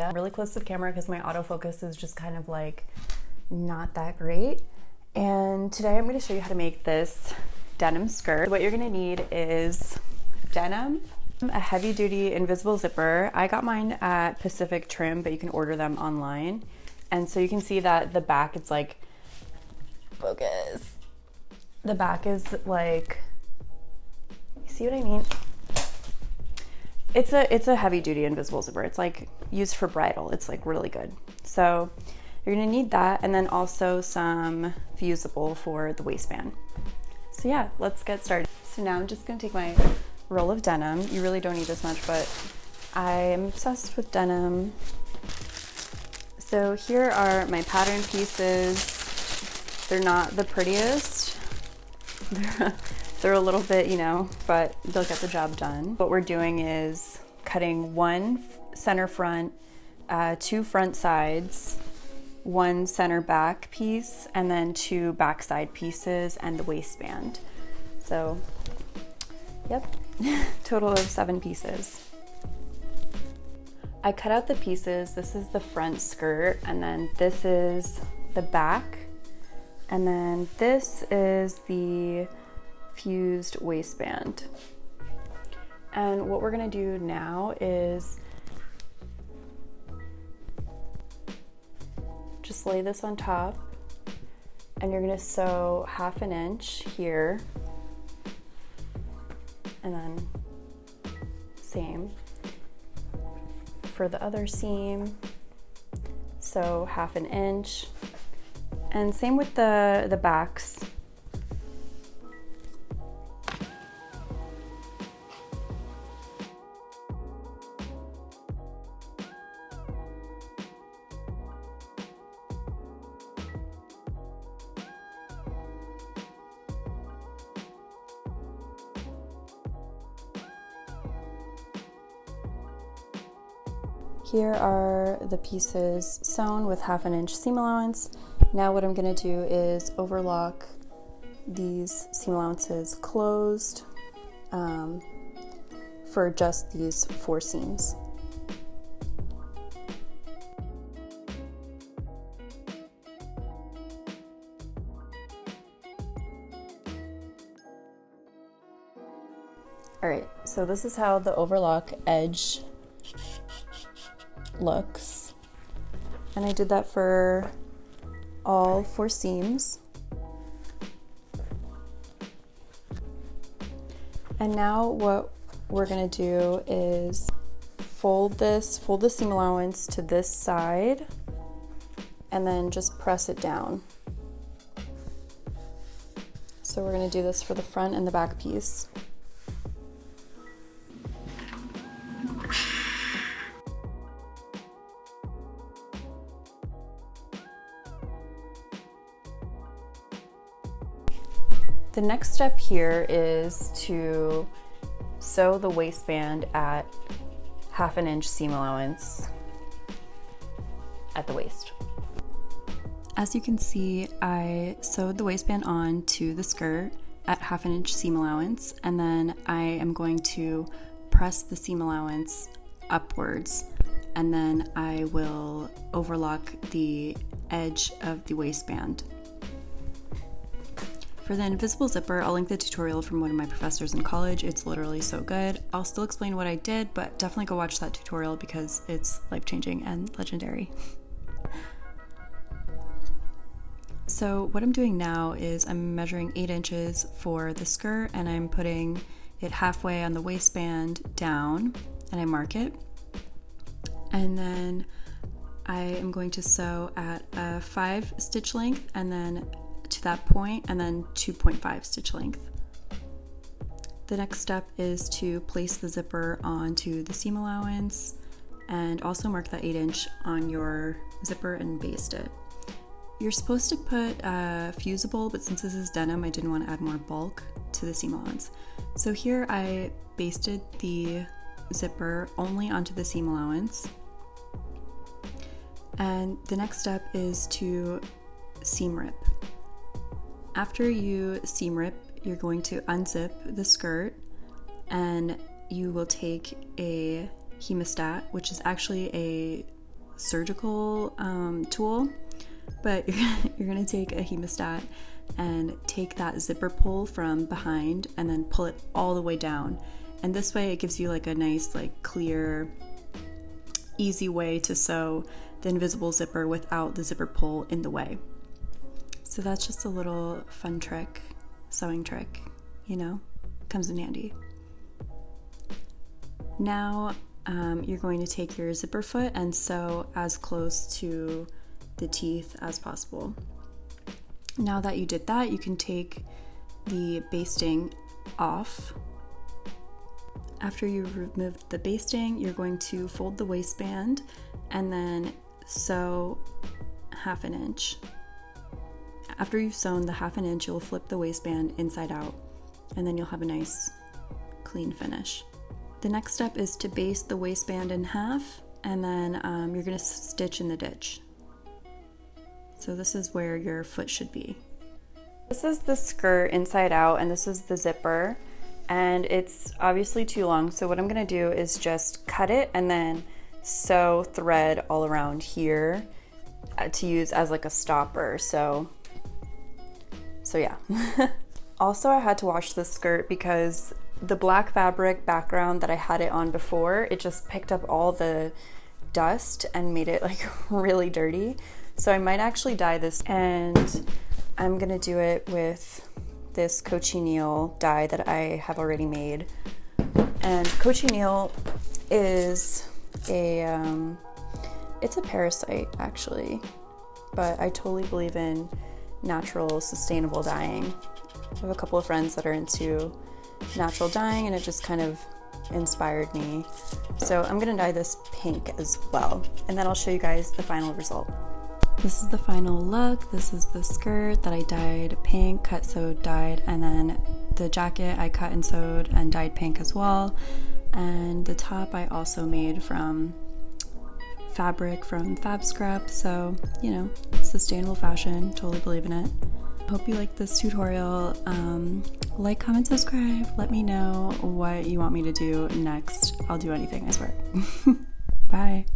I'm really close to the camera because my autofocus is just kind of like not that great. And today I'm going to show you how to make this denim skirt. What you're going to need is denim, a heavy duty invisible zipper. I got mine at Pacific Trim, but you can order them online. And so you can see that the back, it's like, focus. The back is like, you see what I mean? It's a heavy duty invisible zipper. It's like used for bridal. It's like really good. So you're gonna need that, and then also some fusible for the waistband. So yeah, let's get started. So now I'm just gonna take my roll of denim. You really don't need this much, but I'm obsessed with denim. So here are my pattern pieces. They're not the prettiest. They're a little bit, you know, but they'll get the job done. What we're doing is cutting one center front, two front sides, one center back piece, and then two back side pieces and the waistband. So, yep, total of 7 pieces. I cut out the pieces. This is the front skirt, and then this is the back, and then this is the fused waistband. And what we're gonna do now is just lay this on top, and you're gonna sew 1/2 inch here, and then same for the other seam, sew 1/2 inch, and same with the backs. Here are the pieces sewn with 1/2 inch seam allowance. Now what I'm gonna do is overlock these seam allowances closed for just these 4 seams. All right, so this is how the overlock edge looks, and I did that for all 4 seams. And now what we're gonna do is fold the seam allowance to this side, and then just press it down. So we're gonna do this for the front and the back piece. The next step here is to sew the waistband at 1/2 inch seam allowance at the waist. As you can see, I sewed the waistband on to the skirt at 1/2 inch seam allowance, and then I am going to press the seam allowance upwards, and then I will overlock the edge of the waistband. For the invisible zipper, I'll link the tutorial from one of my professors in college. It's literally so good. I'll still explain what I did, but definitely go watch that tutorial because it's life-changing and legendary. So what I'm doing now is I'm measuring 8 inches for the skirt, and I'm putting it halfway on the waistband down, and I mark it. And then I am going to sew at a 5 stitch length, and then to that point, and then 2.5 stitch length. The next step is to place the zipper onto the seam allowance, and also mark that 8 inch on your zipper and baste it. You're supposed to put fusible, but since this is denim, I didn't want to add more bulk to the seam allowance. So here I basted the zipper only onto the seam allowance. And the next step is to seam rip. After you seam rip, you're going to unzip the skirt, and you will take a hemostat, which is actually a surgical tool, but you're gonna take a hemostat and take that zipper pull from behind and then pull it all the way down. And this way it gives you like a nice, like clear, easy way to sew the invisible zipper without the zipper pull in the way. So that's just a little fun trick, sewing trick, you know, comes in handy. Now you're going to take your zipper foot and sew as close to the teeth as possible. Now that you did that, you can take the basting off. After you've removed the basting, you're going to fold the waistband and then sew 1/2 inch. After you've sewn the 1/2 inch, you'll flip the waistband inside out, and then you'll have a nice clean finish. The next step is to baste the waistband in half, and then you're gonna stitch in the ditch. So this is where your foot should be. This is the skirt inside out, and this is the zipper, and it's obviously too long. So what I'm gonna do is just cut it and then sew thread all around here to use as like a stopper. So yeah. Also, I had to wash this skirt because the black fabric background that I had it on before, it just picked up all the dust and made it like really dirty. So I might actually dye this, and I'm gonna do it with this cochineal dye that I have already made. And cochineal is it's a parasite actually, but I totally believe in natural, sustainable dyeing. I have a couple of friends that are into natural dyeing, and it just kind of inspired me. So I'm gonna dye this pink as well, and then I'll show you guys the final result. This is the final look. This is the skirt that I dyed pink, cut, sewed, dyed, and then the jacket I cut and sewed and dyed pink as well. And the top I also made from fabric from Fab Scrap. So, you know, sustainable fashion, totally believe in it. Hope you like this tutorial. Like, comment, subscribe. Let me know what you want me to do next. I'll do anything, I swear. Bye.